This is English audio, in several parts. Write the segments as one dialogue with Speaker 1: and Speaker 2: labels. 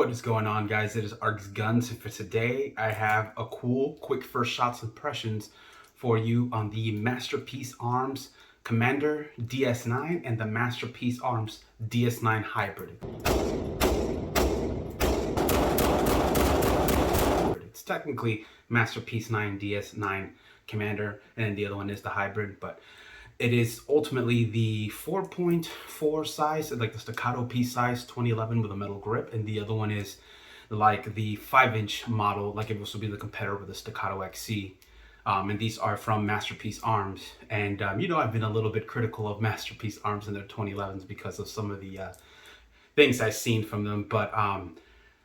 Speaker 1: What is going on, guys? It is Args Guns, and for today I have a cool quick first shots impressions for you on the Masterpiece Arms Commander DS9 and the Masterpiece Arms DS9 Hybrid. It's technically Masterpiece 9 DS9 Commander, and then the other one is the Hybrid, but it is ultimately the 4.4 size, like the Staccato piece size, 2011 with a metal grip, and the other one is like the 5-inch model, like it was to be the competitor with the Staccato XC. And these are from Masterpiece Arms, and you know, I've been a little bit critical of Masterpiece Arms and their 2011s because of some of the things I've seen from them, but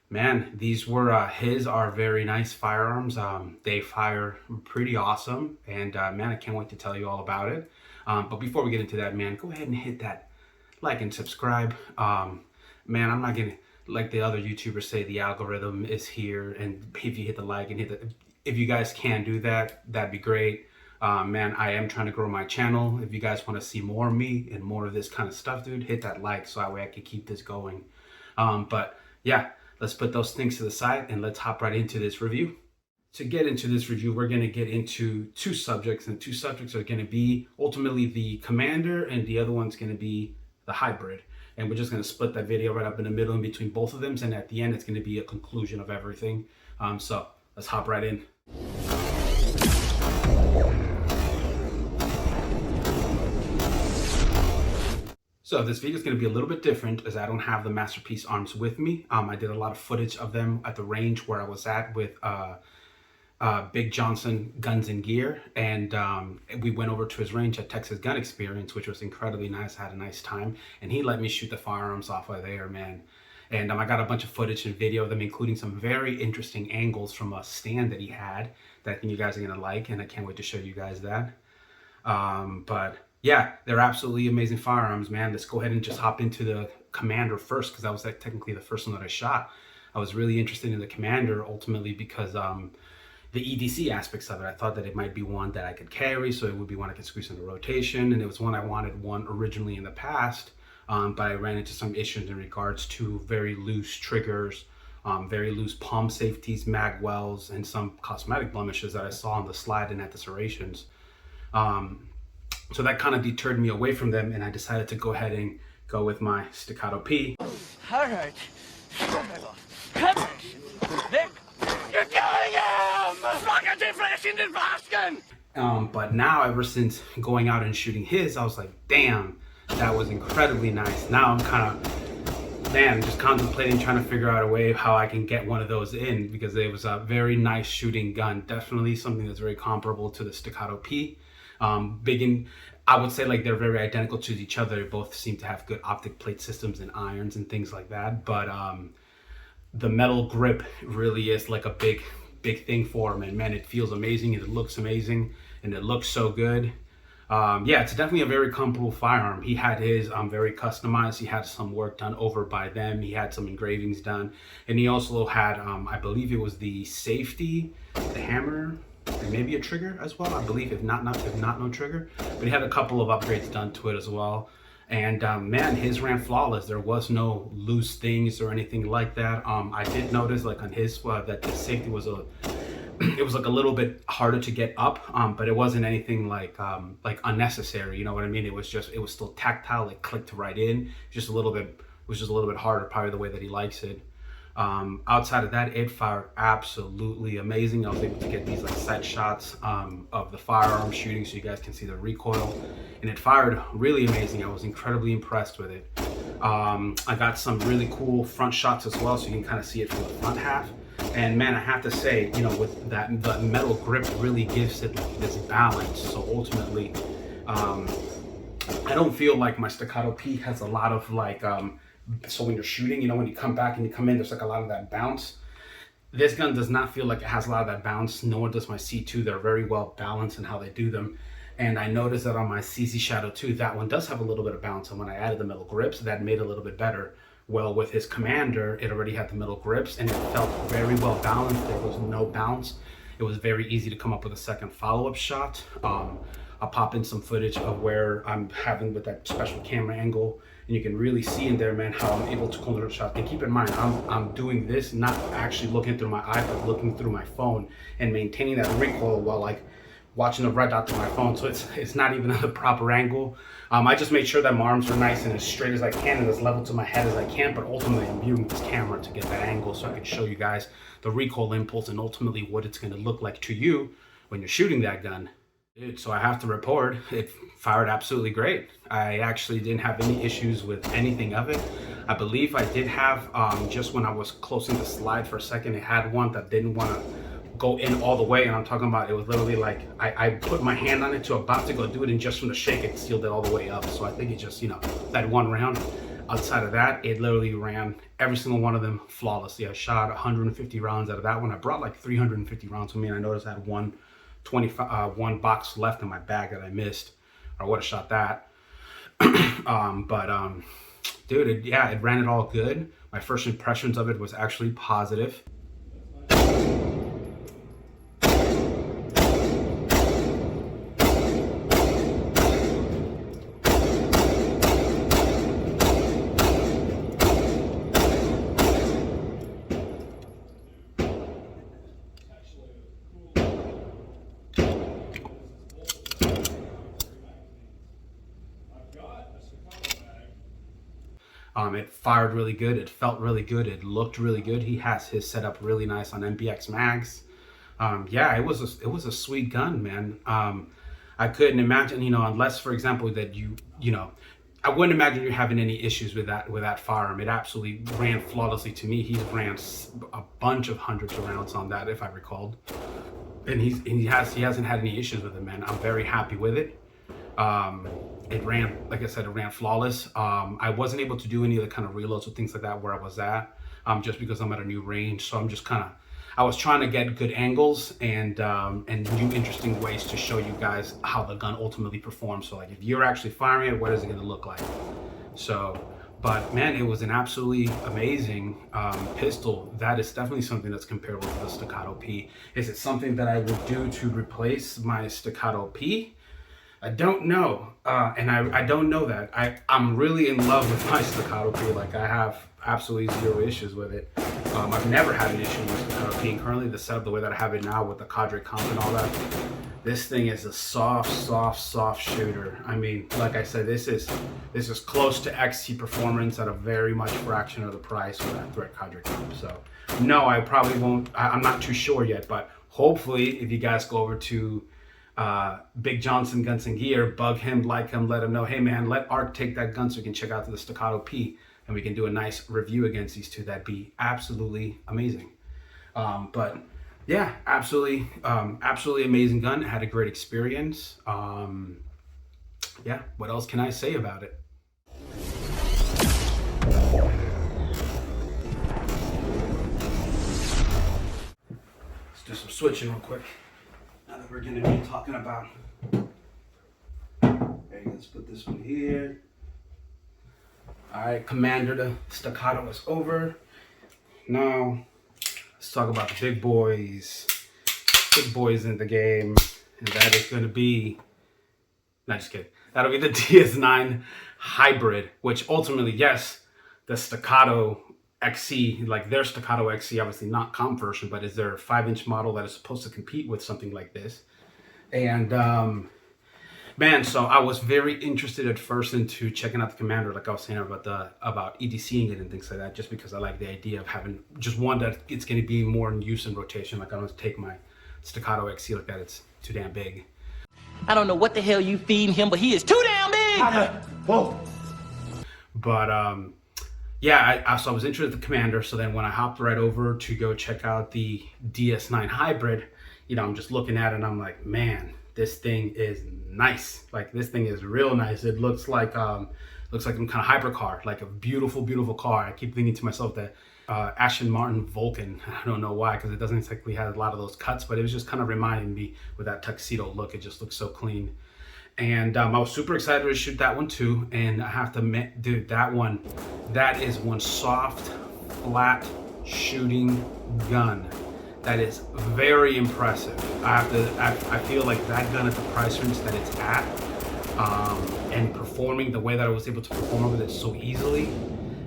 Speaker 1: man, these were his are very nice firearms. They fire pretty awesome, and man, I can't wait to tell you all about it. But before we get into that, man, go ahead and hit that like and subscribe. Man, I'm not gonna, like the other YouTubers say, the algorithm is here, and if you hit the like and hit the, if you guys can do that, that'd be great. Man, I am trying to grow my channel. If you guys want to see more of me and more of this kind of stuff, dude, hit that like so that way I can keep this going. But yeah, let's put those things to the side and let's hop right into this review. To get into this review, we're going to get into two subjects, and two subjects are going to be ultimately the Commander, and the other one's going to be the Hybrid. And we're just going to split that video right up in the middle in between both of them, and at the end it's going to be a conclusion of everything. So let's hop right in. So this video is going to be a little bit different as I don't have the Masterpiece Arms with me. I did a lot of footage of them at the range where I was at with Big Johnson Guns and Gear, and we went over to his range at Texas Gun Experience, which was incredibly nice. I had a nice time, and he let me shoot the firearms off of there, man. And I got a bunch of footage and video of them, including some very interesting angles from a stand that he had that I think you guys are gonna like, and I can't wait to show you guys that. But yeah, they're absolutely amazing firearms, man. Let's go ahead and just hop into the Commander first, because that was like technically the first one that I shot. I was really interested in the Commander ultimately because the EDC aspects of it. I thought that it might be one that I could carry, so it would be one I could squeeze into rotation, and it was one I wanted one originally in the past, but I ran into some issues in regards to very loose triggers, very loose palm safeties, mag wells, and some cosmetic blemishes that I saw on the slide and at the serrations. So that kind of deterred me away from them, and I decided to go ahead and go with my Staccato P.
Speaker 2: All right. You're killing him! Spaghetti fresh in the basket!
Speaker 1: But now, ever since going out and shooting his, I was like, damn, that was incredibly nice. Now I'm kind of, man, just contemplating trying to figure out a way how I can get one of those in, because it was a very nice shooting gun. Definitely something that's very comparable to the Staccato P. I would say like they're very identical to each other. They both seem to have good optic plate systems and irons and things like that. But the metal grip really is like a big thing for them, and man, it feels amazing, and it looks amazing, and it looks so good. Yeah, it's definitely a very comfortable firearm. He had his very customized. He had some work done over by them. He had some engravings done, and he also had I believe it was the safety, the hammer, and maybe a trigger as well. I believe if not no trigger, but he had a couple of upgrades done to it as well. And man, his ran flawless. There was no loose things or anything like that. I did notice like on his that the safety was it was like a little bit harder to get up, but it wasn't anything like unnecessary. You know what I mean? It was still tactile. It clicked right in. Just a little bit. It was just a little bit harder, probably the way that he likes it. Outside of that, it fired absolutely amazing. I was able to get these like sight shots of the firearm shooting so you guys can see the recoil, and it fired really amazing. I was incredibly impressed with it. I got some really cool front shots as well, so you can kind of see it from the front half. And man, I have to say, you know, with that, the metal grip really gives it like this balance. So ultimately, I don't feel like my Staccato P has a lot of like so when you're shooting, you know, when you come back and you come in, there's like a lot of that bounce. This gun does not feel like it has a lot of that bounce, nor does my C2. They're very well balanced in how they do them. And I noticed that on my CZ Shadow 2, that one does have a little bit of bounce. And when I added the metal grips, that made it a little bit better. Well, with his Commander, it already had the metal grips, and it felt very well balanced. There was no bounce. It was very easy to come up with a second follow-up shot. I'll pop in some footage of where I'm having with that special camera angle and you can really see in there, man, how I'm able to control the shot. And keep in mind, I'm doing this not actually looking through my iPad, looking through my phone and maintaining that recoil while like watching the red dot through my phone. So it's not even at the proper angle. I just made sure that my arms are nice and as straight as I can and as level to my head as I can, but ultimately I'm viewing this camera to get that angle so I can show you guys the recoil impulse and ultimately what it's gonna look like to you when you're shooting that gun. Dude, so I have to report, it fired absolutely great. I actually didn't have any issues with anything of it. I believe I did have, just when I was closing the slide for a second, it had one that didn't want to go in all the way, and I'm talking about it was literally like, I put my hand on it to about to go do it, and just from the shake, it sealed it all the way up. So I think it just, you know, that one round. Outside of that, it literally ran every single one of them flawlessly. I shot 150 rounds out of that one. I brought like 350 rounds with me, and I noticed I had one box left in my bag that I missed. I would have shot that. Dude, yeah, it ran it all good. My first impressions of it was actually positive. It fired really good. It felt really good. It looked really good. He has his setup really nice on MPX mags. Yeah, it was a sweet gun, man. I couldn't imagine, you know, unless, for example, that you know, I wouldn't imagine you having any issues with that firearm. It absolutely ran flawlessly to me. He ran a bunch of hundreds of rounds on that, if I recalled, and he hasn't had any issues with it, man. I'm very happy with it. It ran, like I said, it ran flawless. I wasn't able to do any of the kind of reloads or things like that where I was at, just because I'm at a new range. So I'm just I was trying to get good angles and new interesting ways to show you guys how the gun ultimately performs. So like if you're actually firing it, what is it going to look like? So, but man, it was an absolutely amazing pistol. That is definitely something that's comparable to the Staccato P. Is it something that I would do to replace my Staccato P? I don't know, and I don't know that. I'm really in love with my Staccato P. Like, I have absolutely zero issues with it. I've never had an issue with Staccato P, and currently the setup, the way that I have it now with the Cadre comp and all that, this thing is a soft shooter. I mean, like I said, this is close to XT performance at a very much fraction of the price for that Threat Cadre comp. So, no, I probably won't. I'm not too sure yet, but hopefully, if you guys go over to Big Johnson Guns and Gear, bug him, like him, let him know, hey man, let Art take that gun so we can check out the Staccato P and we can do a nice review against these two. That'd be absolutely amazing. But yeah, absolutely amazing gun. I had a great experience. Yeah, what else can I say about it? Let's do some switching real quick. That we're going to be talking about. Okay, let's put this one here. All right, Commander, the Staccato is over. Now, let's talk about the big boys. Big boys in the game. And that is going to be, no, just kidding. That'll be the DS9 Hybrid, which ultimately, yes, the Staccato XC, like their Staccato XC, obviously not comp version, but is their 5-inch model that is supposed to compete with something like this. And man, so I was very interested at first into checking out the Commander, like I was saying about EDCing it and things like that, just because I like the idea of having just one that it's going to be more in use in rotation. Like I don't take my Staccato XC like that; it's too damn big.
Speaker 3: I don't know what the hell you feeding him, but he is too damn big.
Speaker 1: Whoa. But yeah, so I was interested in the Commander. So then when I hopped right over to go check out the DS9 Hybrid, you know, I'm just looking at it and I'm like, man, this thing is nice. Like this thing is real nice. It looks like some kind of hypercar, like a beautiful, beautiful car. I keep thinking to myself that Aston Martin Vulcan. I don't know why, because it doesn't exactly have a lot of those cuts, but it was just kind of reminding me with that tuxedo look. It just looks so clean. And I was super excited to shoot that one too. And I have to admit, dude, that is one soft, flat shooting gun. That is very impressive. I feel like that gun at the price range that it's at, and performing the way that I was able to perform with it so easily.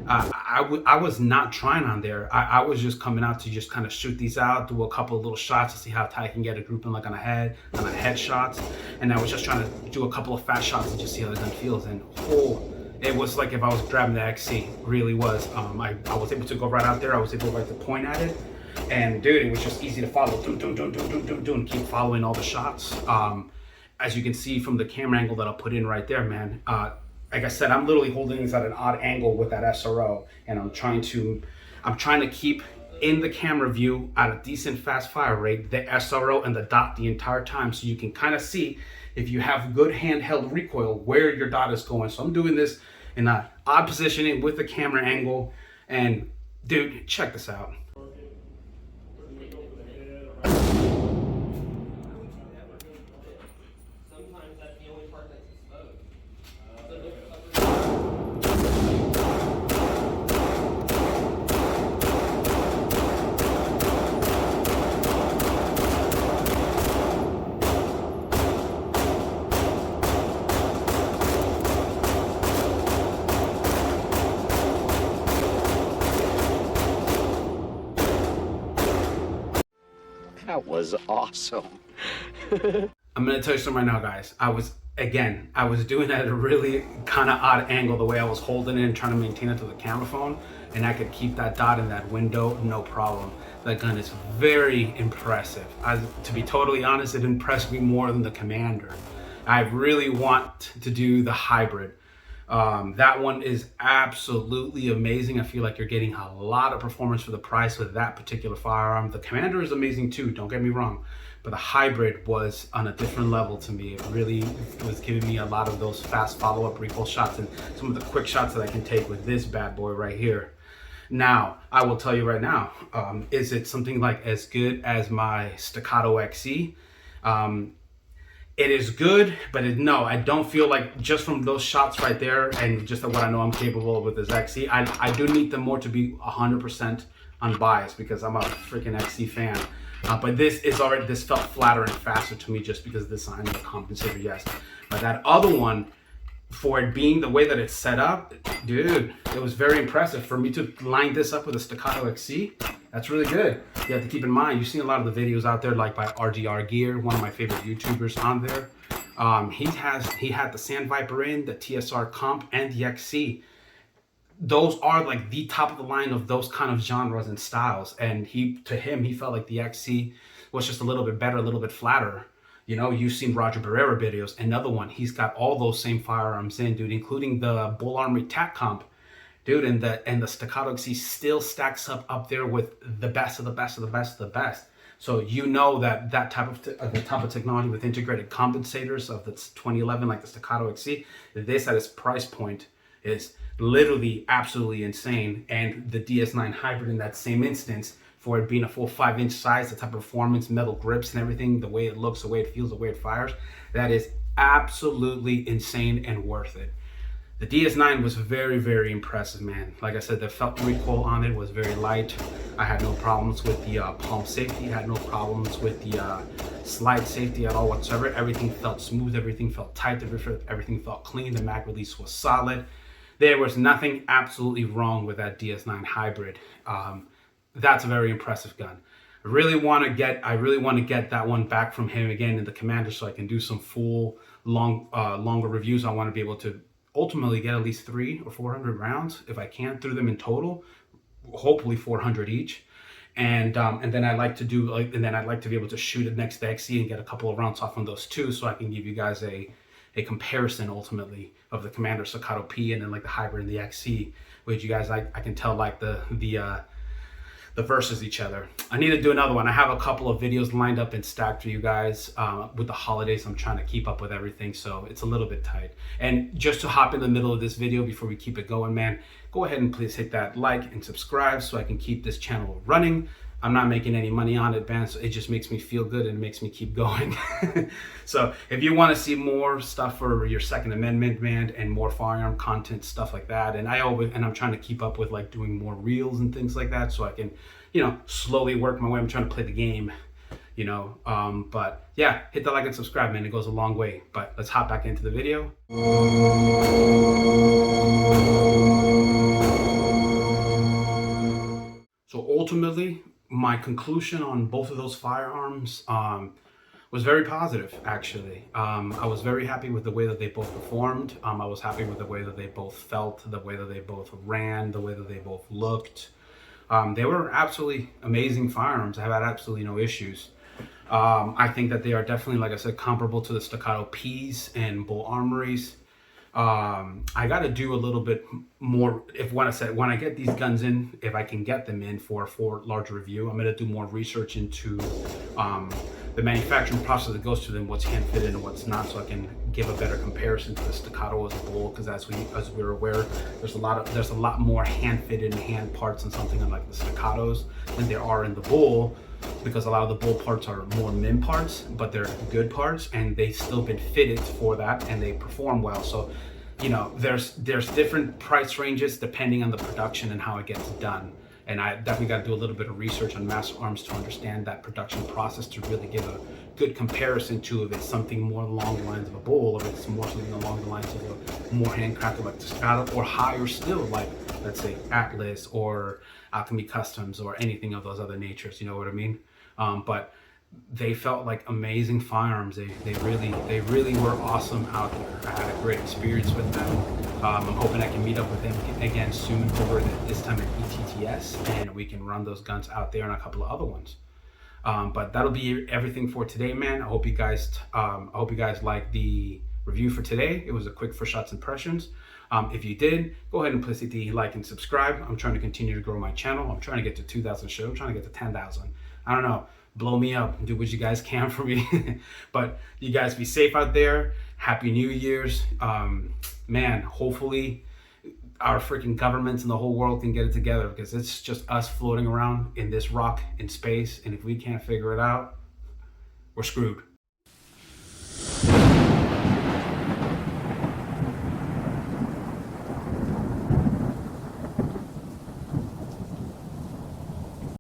Speaker 1: I was not trying on there. I was just coming out to just kind of shoot these out, do a couple of little shots to see how tight I can get a grouping like on a head shots. And I was just trying to do a couple of fast shots to just see how the gun feels. And it was like if I was grabbing the XC, really was. I was able to go right out there. I was able to point at it. And dude, it was just easy to follow. Keep following all the shots. As you can see from the camera angle that I'll put in right there, man. Like I said, I'm literally holding this at an odd angle with that SRO, and I'm trying to keep in the camera view at a decent fast fire rate, the SRO and the dot the entire time, so you can kind of see if you have good handheld recoil where your dot is going. So I'm doing this in an odd positioning with the camera angle, and dude, check this out.
Speaker 4: That was awesome.
Speaker 1: I'm gonna tell you something right now, guys. I was doing that at a really kind of odd angle, the way I was holding it and trying to maintain it to the camera phone, and I could keep that dot in that window, no problem. That gun is very impressive. To be totally honest, it impressed me more than the Commander. I really want to do the hybrid. That one is absolutely amazing. I feel like you're getting a lot of performance for the price with that particular firearm. The Commander is amazing too, don't get me wrong, but the hybrid was on a different level to me. It really was giving me a lot of those fast follow-up recoil shots and some of the quick shots that I can take with this bad boy right here. Now, I will tell you right now, is it something like as good as my Staccato XC? It is good, but no, I don't feel like, just from those shots right there and just what I know I'm capable of with this XC, I do need them more to be 100% unbiased because I'm a freaking XC fan. But this felt flatter and faster to me just because of the sign of the compensator, yes. But that other one, for it being the way that it's set up, dude, it was very impressive. For me to line this up with a Staccato XC, that's really good. You have to keep in mind, you've seen a lot of the videos out there, like by RDR Gear, one of my favorite YouTubers on there. He had the Sand Viper in, the TSR Comp, and the XC. Those are like the top of the line of those kind of genres and styles. And he felt like the XC was just a little bit better, a little bit flatter. You know, you've seen Roger Barrera videos. Another one, he's got all those same firearms in, dude, including the Bull Armory TAC Comp. Dude, and the Staccato XC still stacks up there with the best of the best of the best of the best. So you know that type of technology with integrated compensators of the 2011, like the Staccato XC, this at its price point is literally absolutely insane. And the DS9 hybrid in that same instance, for it being a full 5-inch size, the type of performance, metal grips and everything, the way it looks, the way it feels, the way it fires, that is absolutely insane and worth it. The DS9 was very, very impressive, man. Like I said, the felt recoil on it was very light. I had no problems with the palm safety. I had no problems with the slide safety at all whatsoever. Everything felt smooth. Everything felt tight. Everything felt clean. The mag release was solid. There was nothing absolutely wrong with that DS9 hybrid. That's a very impressive gun. I really want to get that one back from him again in the Commander, so I can do some full longer reviews. I want to be able to ultimately get at least 300 or 400 rounds if I can through them in total, hopefully 400 each. And then I'd like to be able to shoot it next to XC and get a couple of rounds off on those too, so I can give you guys a comparison ultimately of the Commander Staccato P and then like the hybrid and the XC, which you guys I can tell like the versus each other. I need to do another one. I have a couple of videos lined up and stacked for you guys. With the holidays, I'm trying to keep up with everything, so it's a little bit tight. And just to hop in the middle of this video before we keep it going, man, go ahead and please hit that like and subscribe so I can keep this channel running. I'm not making any money on it, man, so it just makes me feel good and makes me keep going. So if you want to see more stuff for your Second Amendment, man, and more firearm content, stuff like that, and I'm trying to keep up with like doing more reels and things like that, so I can, you know, slowly work my way. I'm trying to play the game, you know. But yeah, hit the like and subscribe, man. It goes a long way. But let's hop back into the video. So ultimately, my conclusion on both of those firearms was very positive, actually. I was very happy with the way that they both performed. I was happy with the way that they both felt, the way that they both ran, the way that they both looked. They were absolutely amazing firearms. I have had absolutely no issues. I think that they are definitely, like I said, comparable to the Staccato Ps and Bull Armories. I got to do a little bit more. When I get these guns in, if I can get them in for larger review, I'm going to do more research into the manufacturing process that goes to them, what's hand fitted and what's not, so I can give a better comparison to the Staccato as a Bull. Because as we're aware, there's a lot more hand fitted and hand parts in something like the Staccatos than there are in the Bull. Because a lot of the Bull parts are more min parts, but they're good parts, and they've still been fitted for that, and they perform well. So, you know, there's different price ranges depending on the production and how it gets done. And I definitely got to do a little bit of research on Master Arms to understand that production process to really give a good comparison to if it's something more along the lines of a Bull, or if it's more something along the lines of a more handcrafted like Staccato, or higher still like, let's say, Atlas or Alchemy Customs or anything of those other natures, you know what I mean? But they felt like amazing firearms. They really were awesome out there. I had a great experience with them. I'm hoping I can meet up with them again soon over this time at ETTS, and we can run those guns out there and a couple of other ones. But that'll be everything for today, man. I hope you guys like the review for today. It was a quick first shots impressions. If you did, go ahead and please hit the like and subscribe. I'm trying to continue to grow my channel. I'm trying to get to 2,000 shows. I'm trying to get to 10,000. I don't know. Blow me up. Do what you guys can for me. But you guys be safe out there. Happy New Year's. Man, hopefully our freaking governments and the whole world can get it together, because it's just us floating around in this rock in space. And if we can't figure it out, we're screwed.